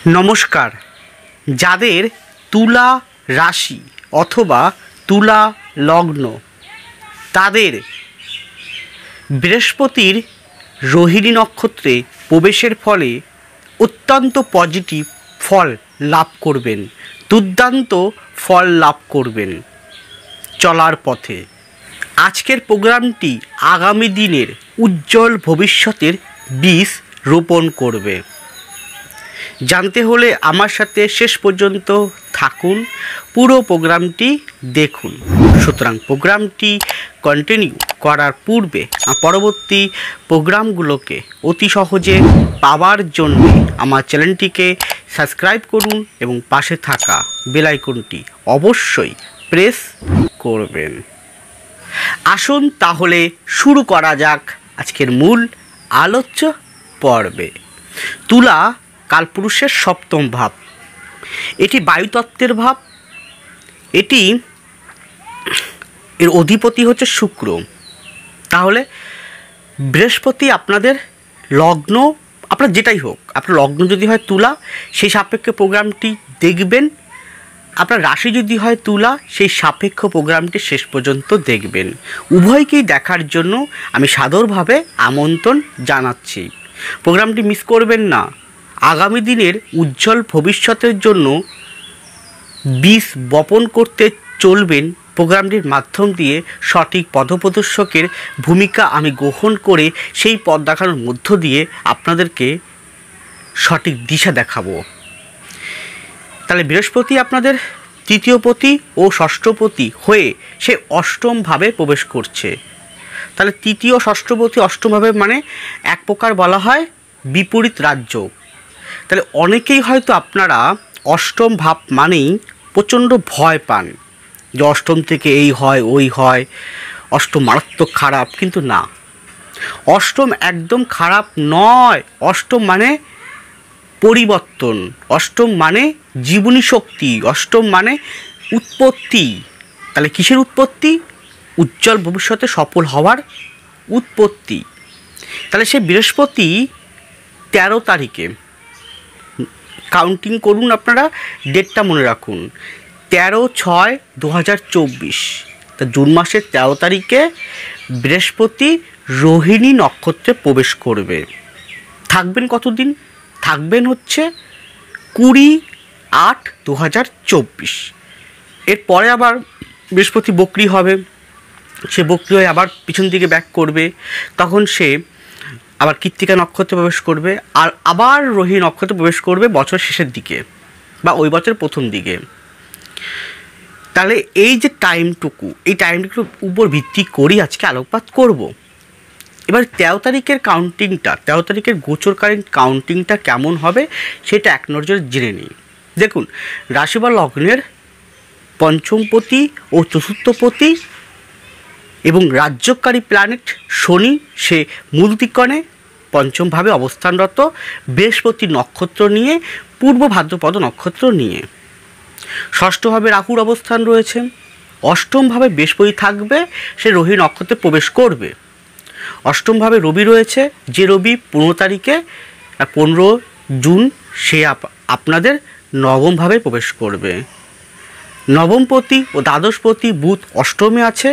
নমস্কার। যাদের তুলা রাশি অথবা তুলা লগ্ন তাদের বৃহস্পতির রোহিণী নক্ষত্রে প্রবেশের ফলে অত্যন্ত পজিটিভ ফল লাভ করবেন, দুর্দান্ত ফল লাভ করবেন চলার পথে। আজকের প্রোগ্রামটি আগামী দিনের উজ্জ্বল ভবিষ্যতের বীজ রোপণ করবে। জানতে হলে আমার সাথে শেষ পর্যন্ত থাকুন, পুরো প্রোগ্রামটি দেখুন। সুতরাং প্রোগ্রামটি কন্টিনিউ করার পূর্বে পরবর্তী প্রোগ্রামগুলোকে অতি সহজে পাওয়ার জন্য আমার চ্যানেলটিকে সাবস্ক্রাইব করুন এবং পাশে থাকা বেল আইকনটি অবশ্যই প্রেস করবেন। আসুন তাহলে শুরু করা যাক আজকের মূল আলোচ্য পর্বে। তুলা কালপুরুষের সপ্তম ভাব, এটি বায়ুতত্ত্বের ভাব। এর অধিপতি হচ্ছে শুক্র। তাহলে বৃহস্পতি আপনাদের লগ্ন, আপনার যেটাই হোক, আপনার লগ্ন যদি হয় তুলা, সেই সাপেক্ষে প্রোগ্রামটি দেখবেন। আপনার রাশি যদি হয় তুলা, সেই সাপেক্ষ প্রোগ্রামটি শেষ পর্যন্ত দেখবেন। উভয়কেই দেখার জন্য আমি সাদরভাবে আমন্ত্রণ জানাচ্ছি। প্রোগ্রামটি মিস করবেন না। আগামী দিনের উজ্জ্বল ভবিষ্যতের জন্য বীজ বপন করতে চলবেন। প্রোগ্রামটির মাধ্যম দিয়ে সঠিক পথপ্রদর্শকের ভূমিকা আমি গ্রহণ করে সেই পথ দেখানোর মধ্য দিয়ে আপনাদেরকে সঠিক দিশা দেখাবো। তাহলে বৃহস্পতি আপনাদের তৃতীয়পতি ও ষষ্ঠপতি হয়ে সে অষ্টমভাবে প্রবেশ করছে। তাহলে তৃতীয় ষষ্ঠপতি অষ্টমভাবে মানে এক প্রকার বলা হয় বিপরীত রাজ্য। তাহলে অনেকেই হয়তো আপনারা অষ্টম ভাব মানেই প্রচণ্ড ভয় পান, যে অষ্টম থেকে এই হয় ওই হয়, অষ্টম মারাত্মক খারাপ। কিন্তু না, অষ্টম একদম খারাপ নয়। অষ্টম মানে পরিবর্তন, অষ্টম মানে জীবনী শক্তি, অষ্টম মানে উৎপত্তি। তাহলে কিসের উৎপত্তি? উজ্জ্বল ভবিষ্যতে সফল হওয়ার উৎপত্তি। তাহলে সে বৃহস্পতি 13 তারিখে, কাউন্টিং করুন আপনারা, ডেটটা মনে রাখুন, 13/6/2024। তা জুন মাসের 13 তারিখে বৃহস্পতি রোহিণী নক্ষত্রে প্রবেশ করবে। থাকবেন কতদিন? থাকবেন হচ্ছে 20/8/2024। এরপরে আবার বৃহস্পতি বক্রি হবে। সে বক্রি হয়ে আবার পিছন দিকে ব্যাক করবে। তখন সে আবার কৃত্তিকা নক্ষত্রে প্রবেশ করবে, আর আবার রোহিণী নক্ষত্রে প্রবেশ করবে বছর শেষের দিকে বা ওই বছরের প্রথম দিকে। তাহলে এই যে টাইমটুকু, এই টাইমটুকুর উপর ভিত্তি করেই আজকে আলোকপাত করব। এবার 13 তারিখের কাউন্টিংটা, 13 তারিখের গোচরকালীন কাউন্টিংটা কেমন হবে সেটা এক নজরে জেনে নিই। দেখুন, রাশি বা লগ্নের পঞ্চমপতি ও চতুর্থপতি এবং রাজ্যকারী প্ল্যানেট শনি সে মূল ত্রিকোণে পঞ্চমভাবে অবস্থানরত, বৃহস্পতি নক্ষত্র নিয়ে, পূর্ব ভাদ্রপদ নক্ষত্র নিয়ে। ষষ্ঠভাবে রাহুর অবস্থান রয়েছে। অষ্টমভাবে বৃহস্পতি থাকবে, সে রোহিণী নক্ষত্রে প্রবেশ করবে। অষ্টমভাবে রবি রয়েছে, যে রবি 15 তারিখে 15 জুন সে আপনাদের নবমভাবে প্রবেশ করবে। নবমপতি ও দ্বাদশপতি বুধ অষ্টমে আছে।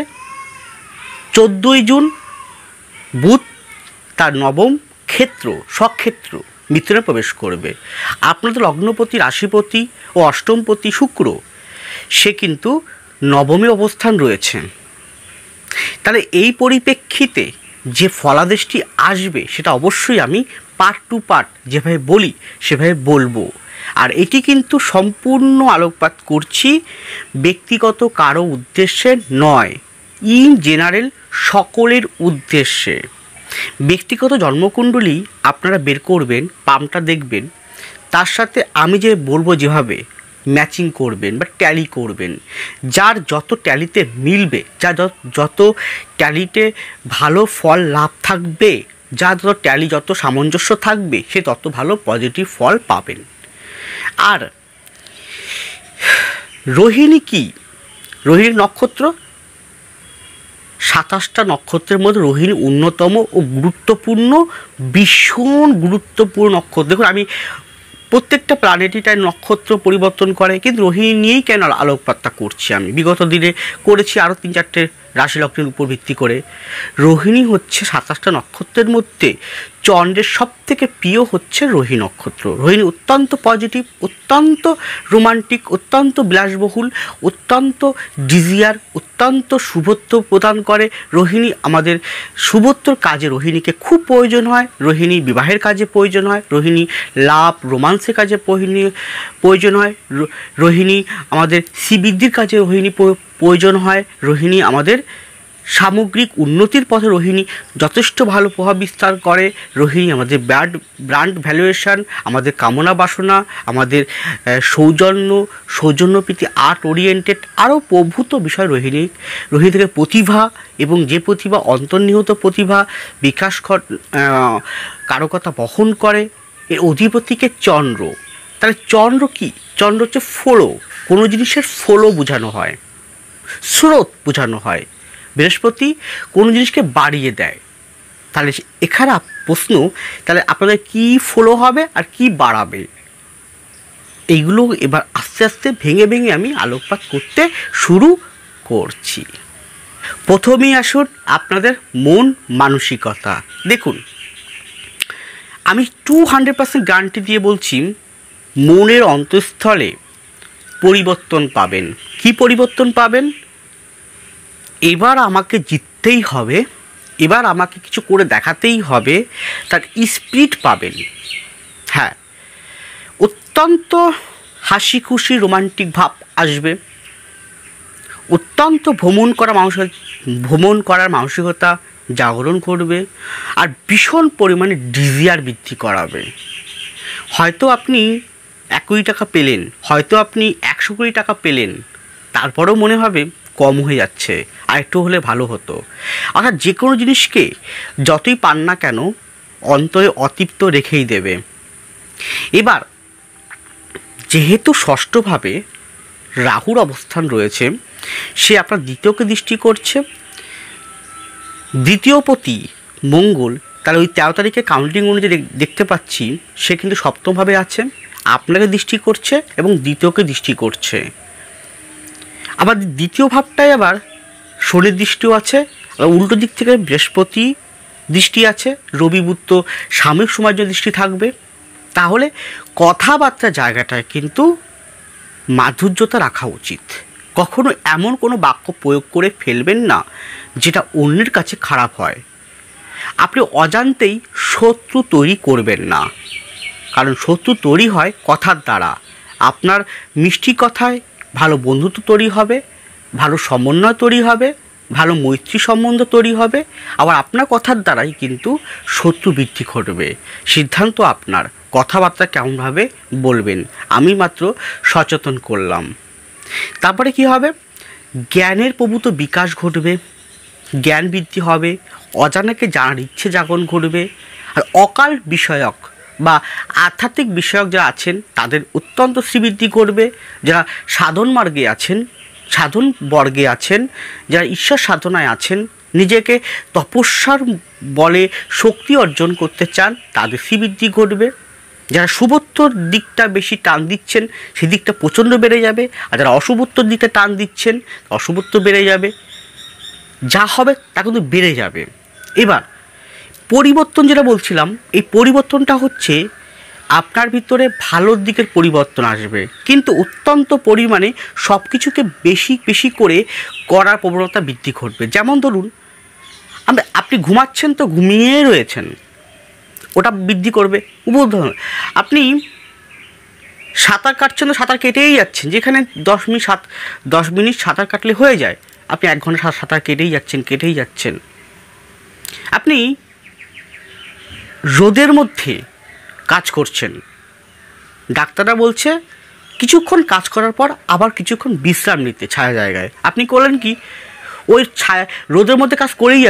14 জুন বুধ তার নবম ক্ষেত্র স্বক্ষেত্র মিথুনে প্রবেশ করবে। আপনাদের লগ্নপতি, রাশিপতি ও অষ্টমপতি শুক্র সে কিন্তু নবমে অবস্থান রয়েছে। তাহলে এই পরিপ্রেক্ষিতে যে ফলাদেশটি আসবে সেটা অবশ্যই আমি পার্ট টু পার্ট যেভাবে বলি সেভাবে বলবো। আর এটি কিন্তু সম্পূর্ণ আলোকপাত করছি ব্যক্তিগত কারো উদ্দেশ্যে নয়, ইন জেনারেল সকলের উদ্দেশ্যে। ব্যক্তিগত জন্মকুণ্ডলী আপনারা বের করবেন, পামটা দেখবেন, তার সাথে আমি যে বলবো যেভাবে ম্যাচিং করবেন বা ট্যালি করবেন। যার যত ট্যালিতে মিলবে, যার যত ট্যালিতে ভালো ফল লাভ থাকবে, যার যত ট্যালি যত সামঞ্জস্য থাকবে, সে তত ভালো পজিটিভ ফল পাবেন। আর রোহিণী কি? রোহিণী নক্ষত্র 27টা নক্ষত্রের মধ্যে রোহিণী অন্যতম ও গুরুত্বপূর্ণ, ভীষণ গুরুত্বপূর্ণ নক্ষত্র। দেখুন, আমি প্রত্যেকটা প্ল্যানেটই তাই নক্ষত্র পরিবর্তন করে, কিন্তু রোহিণী নিয়েই কেন আলোকপাতটা করছি আমি, বিগত দিনে করেছি আরও 3-4টে রাশি লগ্নের উপর ভিত্তি করে। রোহিণী হচ্ছে 27টা নক্ষত্রের মধ্যে চন্দ্রের সব থেকে প্রিয় হচ্ছে রোহিণী নক্ষত্র। রোহিণী অত্যন্ত পজিটিভ, অত্যন্ত রোমান্টিক, অত্যন্ত বিলাসবহুল, অত্যন্ত ডিজিয়ার, অত্যন্ত শুভত্ব প্রদান করে। রোহিণী আমাদের শুভত্বর কাজে রোহিণীকে খুব প্রয়োজন হয়, রোহিণী বিবাহের কাজে প্রয়োজন হয়, রোহিণী লাভ রোমান্সের কাজে প্রয়োজন হয়, রোহিণী আমাদের শ্রীবৃদ্ধির কাজে রোহিণী প্রয়োজন হয়, রোহিণী আমাদের সামগ্রিক উন্নতির পথে রোহিণী যথেষ্ট ভালো প্রভাব বিস্তার করে। রোহিণী আমাদের ব্র্যান্ড ভ্যালুয়েশন, আমাদের কামনা বাসনা, আমাদের সৌজন্যপ্রীতি, আর্ট ওরিয়েন্টেড আরও প্রভূত বিষয় রোহিণী থেকে প্রতিভা, এবং যে প্রতিভা অন্তর্নিহিত প্রতিভা বিকাশ কারকতা বহন করে। এর অধিপতিকে চন্দ্র। তাহলে চন্দ্র কি? চন্দ্র হচ্ছে ফ্লো, কোনো জিনিসের ফ্লো বোঝানো হয়, স্রোত বোঝানো হয়। বৃহস্পতি কোনো জিনিসকে বাড়িয়ে দেয়। তাহলে এখানে প্রশ্ন, তাহলে আপনাদের কি ফলো হবে আর কি বাড়াবে, এইগুলো এবার আস্তে আস্তে ভেঙে ভেঙে আমি আলোকপাত করতে শুরু করছি। প্রথমেই আসুন আপনাদের মন মানসিকতা। দেখুন, আমি 200% গ্যারান্টি দিয়ে বলছি, মনের অন্তঃস্থলে পরিবর্তন পাবেন। কি পরিবর্তন পাবেন? এবার আমাকে জিততেই হবে, এবার আমাকে কিছু করে দেখাতেই হবে, তার স্পিরিট পাবেন। হ্যাঁ, অত্যন্ত হাসি খুশি রোমান্টিক ভাব আসবে, অত্যন্ত ভ্রমণ করার মানসিকতা জাগরণ করবে, আর ভীষণ পরিমাণে ডিজিয়ার বৃদ্ধি করাবে। হয়তো আপনি 1 কোটি টাকা পেলেন, হয়তো আপনি 100 কোটি টাকা পেলেন, তারপরেও মনে হবে কম হয়ে যাচ্ছে, আর একটু হলে ভালো হতো। অর্থাৎ যে কোনো জিনিসকে যতই পান না কেন অন্তরে অতৃপ্ত রেখেই দেবে। এবার যেহেতু ষষ্ঠভাবে রাহুর অবস্থান রয়েছে, সে আপনার দ্বিতীয়কে দৃষ্টি করছে, দ্বিতীয়পতি মঙ্গল, তাহলে ওই 13 তারিখে কাউন্টিং অনুযায়ী দেখতে পাচ্ছি সে কিন্তু সপ্তমভাবে আছে, আপনাকে দৃষ্টি করছে এবং দ্বিতীয়কে দৃষ্টি করছে। আবার দ্বিতীয় ভাবটায় আবার শনির দৃষ্টিও আছে, আবার উল্টো দিক থেকে বৃহস্পতি দৃষ্টি আছে, রবি বুধ সাময়িক সময়ের জন্য দৃষ্টি থাকবে। তাহলে কথাবার্তার জায়গাটায় কিন্তু মাধুর্যতা রাখা উচিত। কখনো এমন কোনো বাক্য প্রয়োগ করে ফেলবেন না যেটা অন্যের কাছে খারাপ হয়। আপনি অজান্তেই শত্রু তৈরি করবেন না, কারণ শত্রু তৈরি হয় কথার দ্বারা। আপনার মিষ্টি কথায় ভালো বন্ধুত্ব তৈরি হবে, ভালো সমন্বয় তৈরি হবে, ভালো মৈত্রী সম্বন্ধ তৈরি হবে, আবার আপনার কথার দ্বারাই কিন্তু শত্রু বৃদ্ধি ঘটবে। সিদ্ধান্ত আপনার, কথাবার্তা কেমনভাবে বলবেন, আমি মাত্র সচেতন করলাম। তারপরে কি হবে? জ্ঞানের প্রভূত বিকাশ ঘটবে, জ্ঞান বৃদ্ধি হবে, অজানাকে জানার ইচ্ছে জাগরণ ঘটবে, আর অকাল বিষয়ক বা আধ্যাত্মিক বিষয়ক যারা আছেন তাদের অত্যন্ত শ্রীবৃদ্ধি করবে। যারা সাধন মার্গে আছেন, সাধন বর্গে আছেন, যারা ঈশ্বর সাধনায় আছেন, নিজেকে তপস্যার বলে শক্তি অর্জন করতে চান, তাদের শ্রীবৃদ্ধি ঘটবে। যারা শুভত্বর দিকটা বেশি টান দিচ্ছেন সেদিকটা প্রচণ্ড বেড়ে যাবে, আর যারা অশুভত্বর দিকটা টান দিচ্ছেন অশুভত্ব বেড়ে যাবে। যা হবে তা কিন্তু বেড়ে যাবে। এবার পরিবর্তন যেটা বলছিলাম, এই পরিবর্তনটা হচ্ছে আপনার ভিতরে ভালোর দিকের পরিবর্তন আসবে, কিন্তু অত্যন্ত পরিমাণে সব কিছুকে বেশি বেশি করে করার প্রবণতা বৃদ্ধি ঘটবে। যেমন ধরুন, আপনি ঘুমাচ্ছেন তো ঘুমিয়ে রয়েছেন, ওটা বৃদ্ধি করবে। উদাহরণ, আপনি সাঁতার কাটছেন তো সাঁতার কেটেই যাচ্ছেন, যেখানে 10 মিনিট সাঁতার কাটলে হয়ে যায়, আপনি 1 ঘন্টা সাঁতার কেটেই যাচ্ছেন। আপনি রোদের মধ্যে কাজ করছেন, ডাক্তাররা বলছে কিছুক্ষণ কাজ করার পর আবার কিছুক্ষণ বিশ্রাম নিতে ছায়া জায়গায়। আপনি করলেন কি, ওই ছায়া রোদের মধ্যে কাজ করেই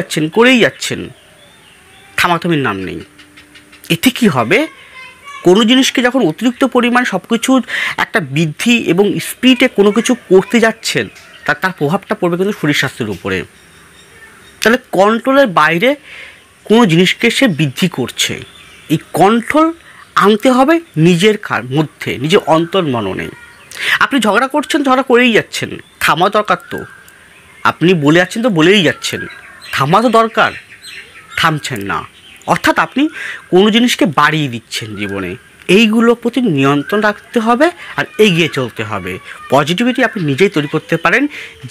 যাচ্ছেন, থামাথামির নাম নেই। এতে কি হবে? কোনো জিনিসকে যখন অতিরিক্ত পরিমাণে সব কিছুর একটা বৃদ্ধি এবং স্পিডে কোনো কিছু করতে যাচ্ছেন, তার প্রভাবটা পড়বে কিন্তু শরীর স্বাস্থ্যের উপরে। তাহলে কন্ট্রোলের বাইরে কোনো জিনিসকে সে বৃদ্ধি করছে। এই কন্ট্রোল আনতে হবে নিজের মধ্যে, নিজের অন্তর্মননে। আপনি ঝগড়া করছেন, ঝগড়া করেই যাচ্ছেন, থামা দরকার তো। আপনি বলে যাচ্ছেন তো বলেই যাচ্ছেন, থামা তো দরকার, থামছেন না। অর্থাৎ আপনি কোনো জিনিসকে বাড়িয়ে দিচ্ছেন জীবনে। এইগুলোর প্রতি নিয়ন্ত্রণ রাখতে হবে আর এগিয়ে চলতে হবে। পজিটিভিটি আপনি নিজেই তৈরি করতে পারেন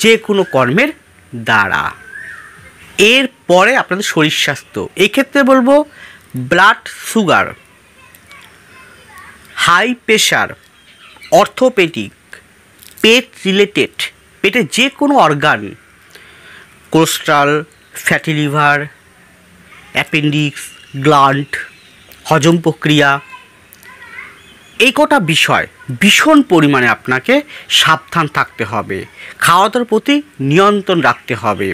যে কোনো কর্মের দ্বারা। এরপরে আপনাদের শরীর স্বাস্থ্য, এই ক্ষেত্রে বলবো blood sugar, high pressure, orthopaedic, পেট রিলেটেড, পেটের যে কোনো organ, cholesterol, fatty liver, appendix, gland, হজম প্রক্রিয়া, এই কটা বিষয় ভীষণ পরিমাণে আপনাকে সাবধান থাকতে হবে। খাওয়া দাওয়ার প্রতি নিয়ন্ত্রণ রাখতে হবে।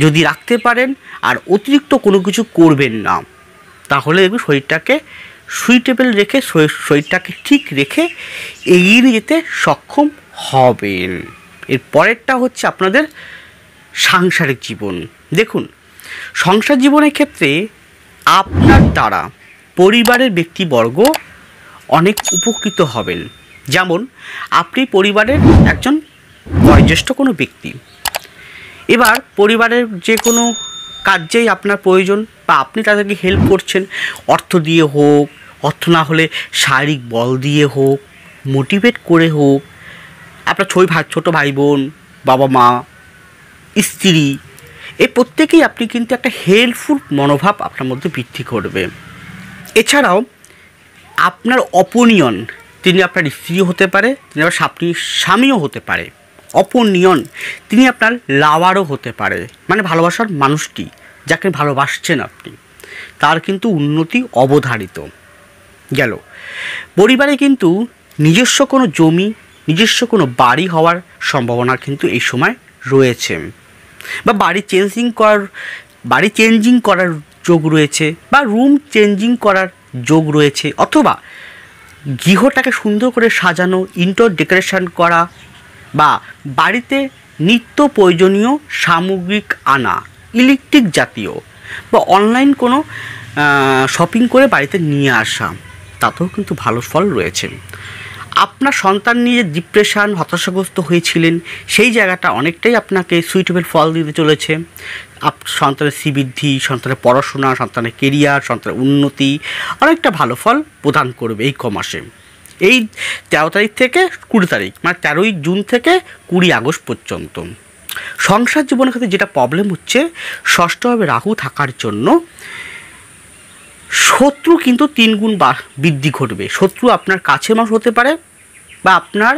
যদি রাখতে পারেন আর অতিরিক্ত কোনো কিছু করবেন না, তাহলে দেখবেন শরীরটাকে সুইটেবল রেখে, শরীরটাকে ঠিক রেখে এগিয়ে নিয়ে যেতে সক্ষম হবেন। এর পরেরটা হচ্ছে আপনাদের সাংসারিক জীবন। দেখুন, সংসার জীবনের ক্ষেত্রে আপনার দ্বারা পরিবারের ব্যক্তিবর্গ অনেক উপকৃত হবেন। যেমন আপনি পরিবারের একজন বয়োজ্যেষ্ঠ কোনো ব্যক্তি, এবার পরিবারের যে কোনো কাজেই আপনার প্রয়োজন বা আপনি তাদেরকে হেল্প করছেন, অর্থ দিয়ে হোক, অর্থ না হলে শারীরিক বল দিয়ে হোক, মোটিভেট করে হোক, আপনার ছোটো ভাই বোন, বাবা মা, স্ত্রী, এই প্রত্যেকেই আপনি কিন্তু একটা হেল্পফুল মনোভাব আপনার মধ্যে বৃদ্ধি করবে। এছাড়াও আপনার অপনিয়ন, তিনি আপনার স্ত্রীও হতে পারে, তিনি আবার স্বামীও হতে পারে। অপনিয়ন, তিনি আপনার লাভারও হতে পারে, মানে ভালোবাসার মানুষটি যাকে ভালোবাসছেন আপনি, তার কিন্তু উন্নতি অবধারিত। গেল, পরিবারে কিন্তু নিজস্ব কোনো জমি, নিজস্ব কোনো বাড়ি হওয়ার সম্ভাবনা কিন্তু এই সময় রয়েছে, বা বাড়ি চেঞ্জিং করার যোগ রয়েছে, বা রুম চেঞ্জিং করার যোগ রয়েছে, অথবা গৃহটাকে সুন্দর করে সাজানো, ইনডোর ডেকোরেশন করা, বা বাড়িতে নিত্য প্রয়োজনীয় সামগ্রিক আনা, ইলেকট্রিক জাতীয় বা অনলাইন কোনো শপিং করে বাড়িতে নিয়ে আসা, তাতেও কিন্তু ভালো ফল রয়েছে। আপনার সন্তান নিয়ে ডিপ্রেশন, হতাশাগ্রস্ত হয়েছিলেন, সেই জায়গাটা অনেকটাই আপনাকে সুইটেবল ফল দিতে চলেছে। সন্তানের শ্রীবৃদ্ধি, সন্তানের পড়াশোনা, সন্তানের কেরিয়ার, সন্তানের উন্নতি অনেকটা ভালো ফল প্রদান করবে এই কমাসে। এই 13 তারিখ থেকে 20 তারিখ, মানে 13ই জুন থেকে 20 আগস্ট পর্যন্ত। সংসার জীবনের ক্ষেত্রে যেটা প্রবলেম হচ্ছে, ষষ্ঠভাবে রাহু থাকার জন্য শত্রু কিন্তু 3 গুণ বৃদ্ধি ঘটবে। শত্রু আপনার কাছের মানুষ হতে পারে, বা আপনার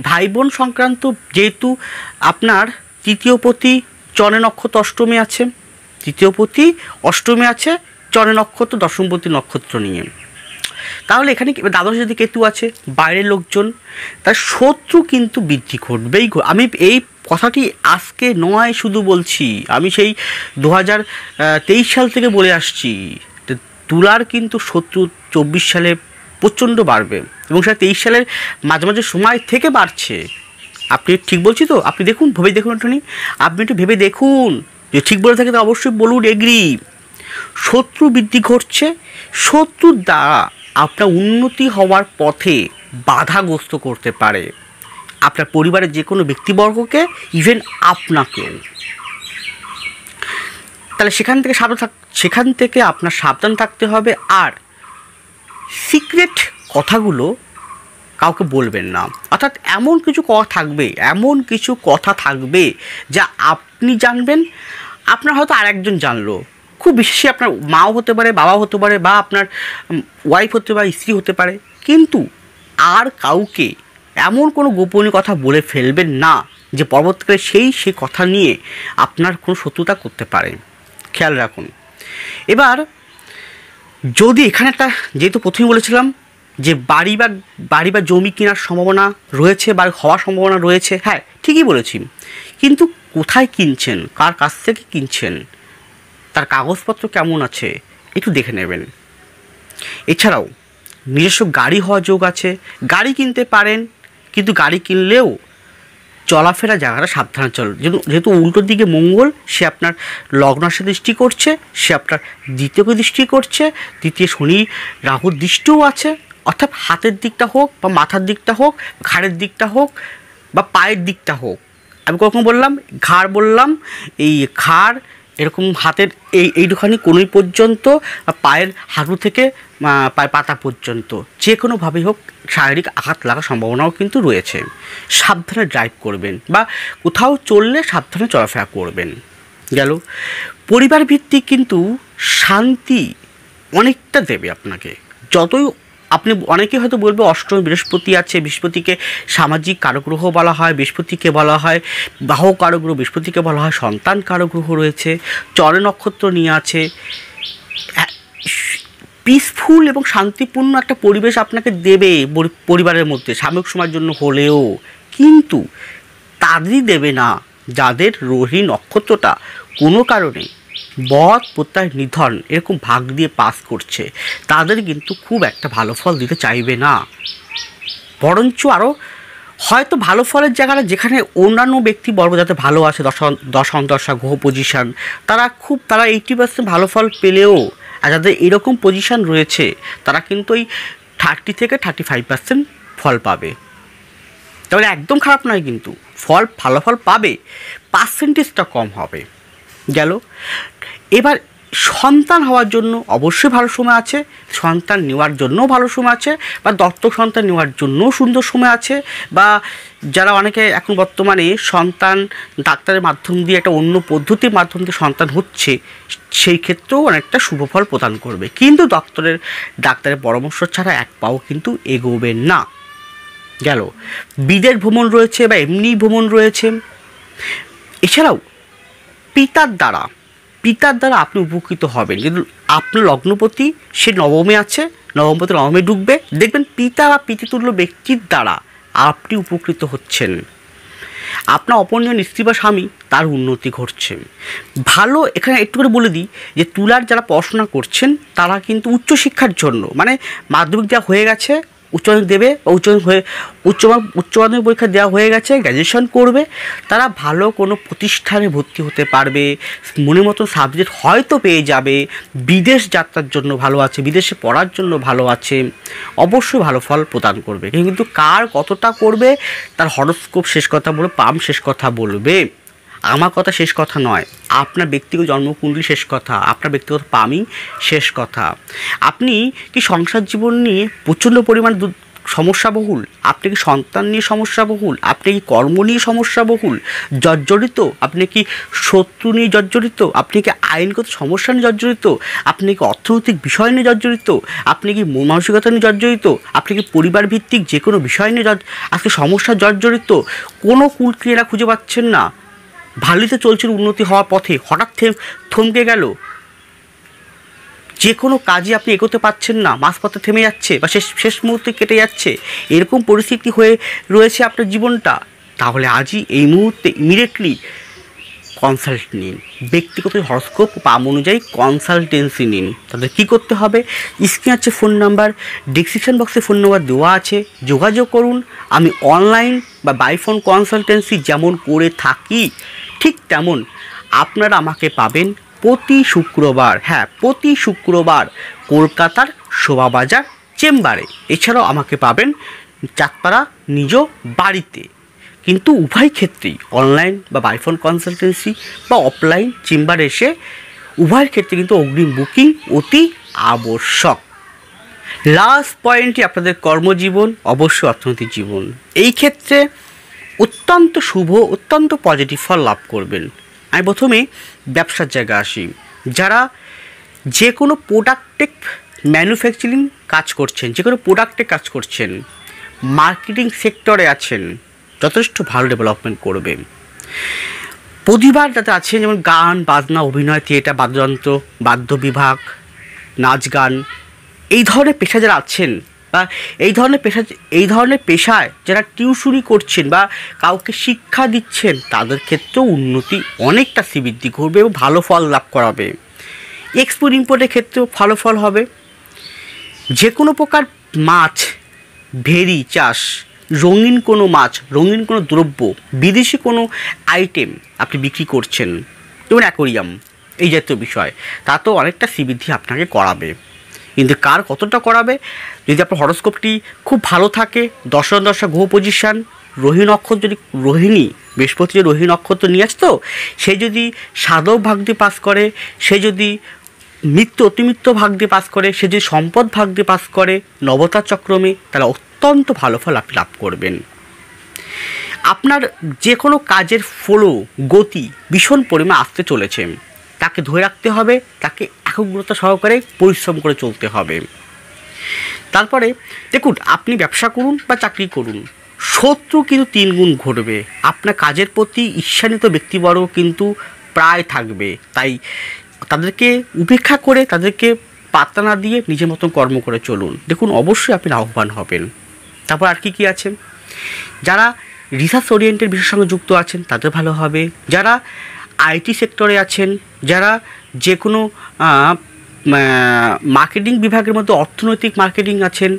ভাই বোন সংক্রান্ত, যেহেতু আপনার তৃতীয়পতি চনে নক্ষত্র অষ্টমে আছে, তৃতীয়পতি অষ্টমে আছে, চনে নক্ষত্র দশমপতি নক্ষত্র নিয়ে, তাহলে এখানে দ্বাদশ যদি কেতু আছে, বাইরের লোকজন, তার শত্রু কিন্তু বৃদ্ধি ঘটবেই। আমি এই কথাটি আজকে নয় শুধু বলছি, আমি সেই 2023 সাল থেকে বলে আসছি, তুলার কিন্তু শত্রু 24 সালে প্রচণ্ড বাড়বে, এবং সেটা 23 সালের মাঝে সময় থেকে বাড়ছে। আপনি ঠিক বলছি তো? আপনি দেখুন, ভেবে দেখুন একটুখানি, আপনি একটু ভেবে দেখুন, যে ঠিক বলে থাকে তো অবশ্যই বলুন এগ্রি। শত্রু বৃদ্ধি ঘটছে, শত্রুর দ্বারা আপনার উন্নতি হওয়ার পথে বাধাগ্রস্ত করতে পারে আপনার পরিবারের যে কোনো ব্যক্তিবর্গকে, ইভেন আপনাকেও। তাহলে সেখান থেকে আপনার সাবধান থাকতে হবে। আর সিক্রেট কথাগুলো কাউকে বলবেন না, অর্থাৎ এমন কিছু কথা থাকবে যা আপনি জানবেন, আপনার হয়তো আরেকজন জানলো, খুব বেশি আপনার মাও হতে পারে, বাবা হতে পারে, বা আপনার ওয়াইফ হতে পারে, স্ত্রী হতে পারে, কিন্তু আর কাউকে এমন কোনো গোপনীয় কথা বলে ফেলবেন না যে পরবর্তীকালে সেই কথা নিয়ে আপনার কোনো শত্রুতা করতে পারে। খেয়াল রাখুন। এবার যদি এখানে একটা, যেহেতু প্রথমেই বলেছিলাম যে বাড়ি বা জমি কেনার সম্ভাবনা রয়েছে বা হওয়ার সম্ভাবনা রয়েছে, হ্যাঁ ঠিকই বলেছি, কিন্তু কোথায় কিনছেন, কার কাছ থেকে কিনছেন, তার কাগজপত্র কেমন আছে একটু দেখে নেবেন। এছাড়াও নিজস্ব গাড়ি হওয়ার যোগ আছে, গাড়ি কিনতে পারেন, কিন্তু গাড়ি কিনলেও চলাফেরা জায়গাটা সাবধানে চল, যেহেতু উল্টো দিকে মঙ্গল, সে আপনার লগ্নাশে দৃষ্টি করছে, সে আপনার দ্বিতীয়কে দৃষ্টি করছে, দ্বিতীয় শনি রাহুর দৃষ্টিও আছে। অর্থাৎ হাতের দিকটা হোক বা মাথার দিকটা হোক, ঘাড়ের দিকটা হোক বা পায়ের দিকটা হোক, আমি কখন বললাম ঘাড়, বললাম এই ঘাড় এরকম হাতের এইটুখানি কোনোই পর্যন্ত, পায়ের হাঁটু থেকে পায়ের পাতা পর্যন্ত যে কোনোভাবেই হোক শারীরিক আঘাত লাগার সম্ভাবনাও কিন্তু রয়েছে। সাবধানে ড্রাইভ করবেন বা কোথাও চললে সাবধানে চলাফেরা করবেন। গেল পরিবার ভিত্তিক কিন্তু শান্তি অনেকটা দেবে আপনাকে। যতই আপনি, অনেকে হয়তো বলবে অষ্টমী বৃহস্পতি আছে, বৃহস্পতিকে সামাজিক কারগ্রহ বলা হয়, বৃহস্পতিকে বলা হয় বাহ কারগ্রহ, বৃহস্পতিকে বলা হয় সন্তান কারগ্রহ রয়েছে, চরে নক্ষত্র নিয়ে আছে। পিসফুল এবং শান্তিপূর্ণ একটা পরিবেশ আপনাকে দেবে পরিবারের মধ্যে সাময়িক সময়ের জন্য হলেও, কিন্তু তাদেরই দেবে না যাদের রোহিণী নক্ষত্রটা কোনো কারণে বদ প্রত্যয় নিধন এরকম ভাগ দিয়ে পাস করছে। তাদের কিন্তু খুব একটা ভালো ফল দিতে চাইবে না, বরঞ্চ আরও হয়তো ভালো ফলের জায়গাটা যেখানে অন্যান্য ব্যক্তিবর্গ যাতে ভালো আছে, দশা অন্তর্দশা গ্রহ পজিশান, তারা 80% ভালো ফল পেলেও, আর যাদের এরকম পজিশান রয়েছে তারা কিন্তু ওই 30 থেকে 35% ফল পাবে। তাহলে একদম খারাপ নয়, কিন্তু ভালো ফল পাবে, পার্সেন্টেজটা কম হবে। গেল এবার সন্তান হওয়ার জন্য অবশ্যই ভালো সময় আছে, সন্তান নেওয়ার জন্যও ভালো সময় আছে, বা দত্তক সন্তান নেওয়ার জন্যও সুন্দর সময় আছে, বা যারা অনেকে এখন বর্তমানে সন্তান ডাক্তারের মাধ্যম দিয়ে একটা অন্য পদ্ধতির মাধ্যম দিয়ে সন্তান হচ্ছে, সেই ক্ষেত্রেও অনেকটা শুভফল প্রদান করবে। কিন্তু ডাক্তারের পরামর্শ ছাড়া এক পাও কিন্তু এগোবেন না। গেল বিদেশ ভ্রমণ রয়েছে বা এমনি ভ্রমণ রয়েছে। এছাড়াও পিতার দ্বারা আপনি উপকৃত হবেন, কিন্তু আপনার লগ্নপতি সে নবমে আছে, নবমপতি নবমে ঢুকবে, দেখবেন পিতা বা পিতৃতুল্য ব্যক্তির দ্বারা আপনি উপকৃত হচ্ছেন। আপনার অপরজন স্ত্রী বা স্বামী তার উন্নতি ঘটছে। ভালো, এখানে একটু করে বলে দিই যে তুলার যারা পড়াশোনা করছেন তারা কিন্তু উচ্চশিক্ষার জন্য, মানে মাধ্যমিক দেওয়া হয়ে গেছে, উচ্চ মাধ্যমিক দেবে বা উচ্চ মাধ্যমিক পরীক্ষা দেওয়া হয়ে গেছে, গ্র্যাজুয়েশন করবে, তারা ভালো কোনো প্রতিষ্ঠানে ভর্তি হতে পারবে, মনের মতো সাবজেক্ট হয়তো পেয়ে যাবে, বিদেশ যাত্রার জন্য ভালো আছে, বিদেশে পড়ার জন্য ভালো আছে, অবশ্যই ভালো ফল প্রদান করবে। কিন্তু কার কতটা করবে তার হরোস্কোপ শেষ কথা বলবে, পাম শেষ কথা বলবে, আমার কথা শেষ কথা নয়, আপনার ব্যক্তিগত জন্মকুণ্ডলী শেষ কথা, আপনার ব্যক্তিগত পামই শেষ কথা। আপনি কি সংসার জীবন নিয়ে প্রচণ্ড পরিমাণ সমস্যাবহুল, আপনি কি সন্তান নিয়ে সমস্যাবহুল, আপনি কি কর্ম নিয়ে সমস্যাবহুল জর্জরিত, আপনি কি শত্রু নিয়ে জর্জরিত, আপনি কি আইনগত সমস্যা নিয়ে জর্জরিত, আপনি কি অর্থনৈতিক বিষয় নিয়ে জর্জরিত, আপনি কি মন মানসিকতা নিয়ে জর্জরিত, আপনি কি পরিবার ভিত্তিক যে কোনো বিষয় নিয়ে আজকে সমস্যা জর্জরিত, কোনো কুলক্রিয়া খুঁজে পাচ্ছেন না, ভালোতে চলছেন উন্নতি হওয়ার পথে, হঠাৎ থমকে গেল, যে কোনো কাজে আপনি এগোতে পারছেন না, মাঝপথে থেমে যাচ্ছে বা শেষ মুহূর্তে কেটে যাচ্ছে, এরকম পরিস্থিতি হয়ে রয়েছে আপনার জীবনটা, তাহলে আজই এই মুহূর্তে ইমিডিয়েটলি কনসাল্ট নিন, ব্যক্তিগত হরস্কোপ পাম অনুযায়ী কনসালটেন্সি নিন। তাদের কী করতে হবে, স্ক্রিনে আছে ফোন নাম্বার, ডিসক্রিপশন বক্সে ফোন নাম্বার দেওয়া আছে, যোগাযোগ করুন। আমি অনলাইন বা বাই ফোন কনসালটেন্সি যেমন করে থাকি ঠিক তেমন আপনারা আমাকে পাবেন প্রতি শুক্রবার কলকাতার শোভাবাজার চেম্বারে। এছাড়াও আমাকে পাবেন চাঁদপাড়া নিজ বাড়িতে। কিন্তু উভয় ক্ষেত্রেই অনলাইন বা বাই ফোন কনসালটেন্সি বা অফলাইন চেম্বারে এসে উভয়ের ক্ষেত্রে কিন্তু অগ্রিম বুকিং অতি আবশ্যক। লাস্ট পয়েন্টটি আপনাদের কর্মজীবন, অবশ্যই অর্থনৈতিক জীবন, এই ক্ষেত্রে অত্যন্ত শুভ, অত্যন্ত পজিটিভ ফল লাভ করবেন। আমি প্রথমে ব্যবসার জায়গায় আসি। যারা যে কোনো প্রোডাক্টে ম্যানুফ্যাকচারিং কাজ করছেন, যে কোনো প্রোডাক্টে কাজ করছেন, মার্কেটিং সেক্টরে আছেন, যথেষ্ট ভালো ডেভেলপমেন্ট করবে। প্রতিভা যাতে আছে, যেমন গান বাজনা, অভিনয়, থিয়েটার, বাদ্যযন্ত্র, বাদ্য বিভাগ, নাচ গান, এই ধরনের পেশা যারা আছেন বা এই ধরনের পেশায় যারা টিউশনি করছেন বা কাউকে শিক্ষা দিচ্ছেন, তাদের ক্ষেত্রেও উন্নতি অনেকটা শ্রীবৃদ্ধি ঘটবে এবং ভালো ফল লাভ করাবে। এক্সপোর্ট ইম্পোর্টের ক্ষেত্রেও ভালো ফল হবে। যে কোনো প্রকার মাছ, ভেড়ি চাষ, রঙিন কোনো মাছ, রঙিন কোনো দ্রব্য, বিদেশি কোনো আইটেম আপনি বিক্রি করছেন, যেমন অ্যাকোরিয়াম, এই জাতীয় বিষয়, তা তো অনেকটা শ্রীবৃদ্ধি আপনাকে করাবে। কিন্তু কার কতটা করাবে, যদি আপনার হরোস্কোপটি খুব ভালো থাকে, দশা গ্রহ পজিশান, রোহিণী নক্ষত্র, যদি রোহিণী বৃহস্পতি যে রোহিণী নক্ষত্র নিয়ে আসতো, সে যদি সাধক ভাগ দিয়ে পাস করে, সে যদি মৃত্যু অতিমিত্র ভাগ দিয়ে পাস করে, সে যদি সম্পদ ভাগ দিয়ে পাস করে নবতার চক্রমে, তাহলে অত্যন্ত ভালো ফল আপনি লাভ করবেন। আপনার যে কোনো কাজের ফ্লো, গতি ভীষণ পরিমাণ আসতে চলেছে, তাকে ধরে রাখতে হবে, তাকে একাগ্রতা সহকারে পরিশ্রম করে চলতে হবে। তারপরে দেখুন, আপনি ব্যবসা করুন বা চাকরি করুন, শত্রু কিন্তু 3 গুণ ঘটবে। আপনার কাজের প্রতি ঈর্ষান্বিত ব্যক্তিবর্গ কিন্তু প্রায় থাকবে, তাই তাদেরকে উপেক্ষা করে, তাদেরকে পাত্তা না দিয়ে নিজের মতন কর্ম করে চলুন। দেখুন, অবশ্যই আপনি লাভবান হবেন। তারপর আর কি আছে, যারা রিসার্চ ওরিয়েন্টেড বিষয়ের সঙ্গে যুক্ত আছেন তাদের ভালো হবে, যারা আইটি সেক্টরে আছেন, যারা যে কোনো মার্কেটিং বিভাগের মধ্যে অর্থনৈতিক মার্কেটিং আছেন,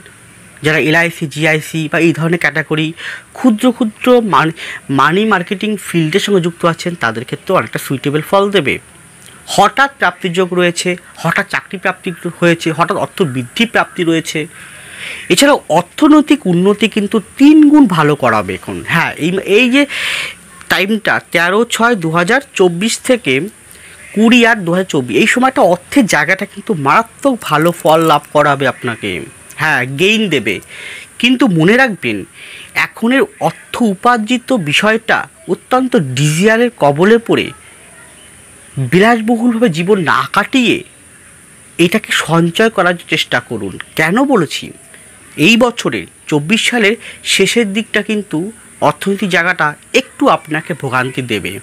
যারা এলআইসি, জিআইসি বা এই ধরনের ক্যাটাগরি, ক্ষুদ্র ক্ষুদ্র মানি মার্কেটিং ফিল্ডের সঙ্গে যুক্ত আছেন, তাদের ক্ষেত্রেও অনেকটা সুইটেবল ফল দেবে। হঠাৎ প্রাপ্তির যোগ রয়েছে, হঠাৎ চাকরি প্রাপ্তি হয়েছে, হঠাৎ অর্থ বৃদ্ধি প্রাপ্তি রয়েছে। এছাড়াও অর্থনৈতিক উন্নতি কিন্তু 3 গুণ ভালো করাবে এখন। হ্যাঁ, এই যে টাইমটা 13/6/2024 থেকে 20/8/2024, এই সময়টা অর্থের জায়গাটা কিন্তু মারাত্মক ভালো ফল লাভ করাবে আপনাকে। হ্যাঁ, গেইন দেবে। কিন্তু মনে রাখবেন, এখনের অর্থ উপার্জিত বিষয়টা অত্যন্ত ডিজিয়ারের কবলে পড়ে বিলাসবহুলভাবে জীবন না কাটিয়ে এটাকে সঞ্চয় করার চেষ্টা করুন। কেন বলেছি, এই বছরের 24 সালের শেষের দিকটা কিন্তু অর্থনৈতিক জায়গাটা একটু আপনাকে ভোগান্তি দেবে।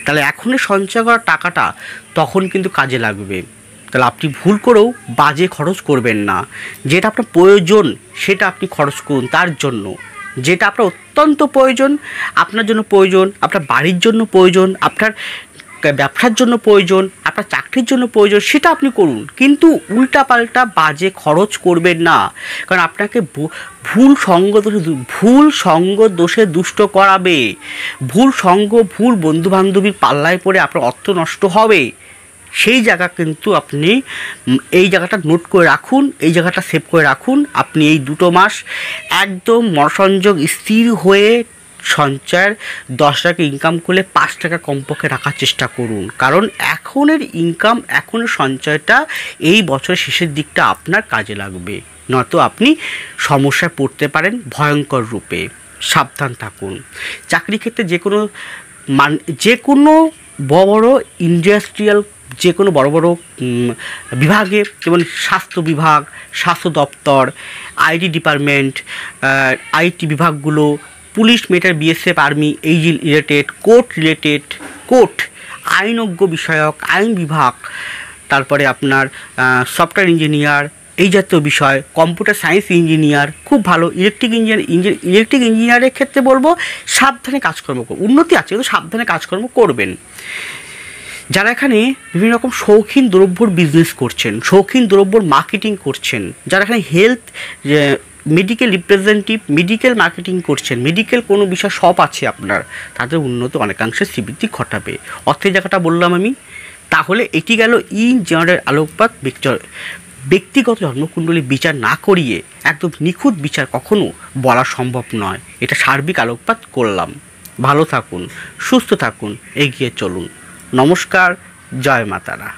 তাহলে এখনই সঞ্চয় করা টাকাটা তখন কিন্তু কাজে লাগবে। তাহলে আপনি ভুল করেও বাজে খরচ করবেন না। যেটা আপনার প্রয়োজন সেটা আপনি খরচ করুন তার জন্য। যেটা আপনার অত্যন্ত প্রয়োজন, আপনার জন্য প্রয়োজন, আপনার বাড়ির জন্য প্রয়োজন, আপনার ব্যবসার জন্য প্রয়োজন, আপনার চাকরির জন্য প্রয়োজন, সেটা আপনি করুন। কিন্তু উল্টাপাল্টা বাজে খরচ করবেন না, কারণ আপনাকে ভুল সঙ্গ দোষে দুষ্ট করাবে। ভুল সঙ্গ, ভুল বন্ধুবান্ধবীর পাল্লায় পড়ে আপনার অর্থ নষ্ট হবে। সেই জায়গা কিন্তু আপনি এই জায়গাটা নোট করে রাখুন, এই জায়গাটা সেভ করে রাখুন। আপনি এই 2 মাস একদম মনসংযোগ স্থির হয়ে সঞ্চয়ের 10 টাকা ইনকাম করলে 5 টাকা কমপক্ষে রাখার চেষ্টা করুন। কারণ এখনের ইনকাম, এখনের সঞ্চয়টা এই বছরের শেষের দিকটা আপনার কাজে লাগবে, নয়তো আপনি সমস্যায় পড়তে পারেন ভয়ঙ্কর রূপে। সাবধান থাকুন। চাকরি ক্ষেত্রে যে কোনো বড় বড় ইন্ডাস্ট্রিয়াল, যে কোনো বড় বড় বিভাগে, যেমন স্বাস্থ্য বিভাগ, স্বাস্থ্য দপ্তর, আইটি ডিপার্টমেন্ট, আইটি বিভাগগুলো, পুলিশ, মিলিটারি, বিএসএফ, আর্মি, এই রিলেটেড, কোর্ট আইনজ্ঞ বিষয়ক, আইন বিভাগ, তারপরে আপনার সফটওয়্যার ইঞ্জিনিয়ার, এই জাতীয় বিষয়, কম্পিউটার সায়েন্স ইঞ্জিনিয়ার খুব ভালো। ইলেকট্রিক ইঞ্জিনিয়ারের ক্ষেত্রে বলবো সাবধানে কাজকর্ম করুন। উন্নতি আছে কিন্তু সাবধানে কাজকর্ম করবেন। যারা এখানে বিভিন্ন রকম শৌখিন দ্রব্যর বিজনেস করছেন, শৌখিন দ্রব্যর মার্কেটিং করছেন, যারা এখানে health, medical representative, medical marketing করছেন, মেডিকেল কোনো বিষয় সব আছে আপনার, তাদের উন্নতি অনেকাংশে শ্রীবৃদ্ধি ঘটাবে। অর্থের জায়গাটা বললাম আমি। তাহলে এটি গেল ইন জেনারেল আলোকপাত। ব্যক্তিগত জন্মকুণ্ডলী বিচার না করিয়ে একদম নিখুঁত বিচার কখনো বলা সম্ভব নয়। এটা সার্বিক আলোকপাত করলাম। ভালো থাকুন, সুস্থ থাকুন, এগিয়ে চলুন। নমস্কার, জয় মাতারা।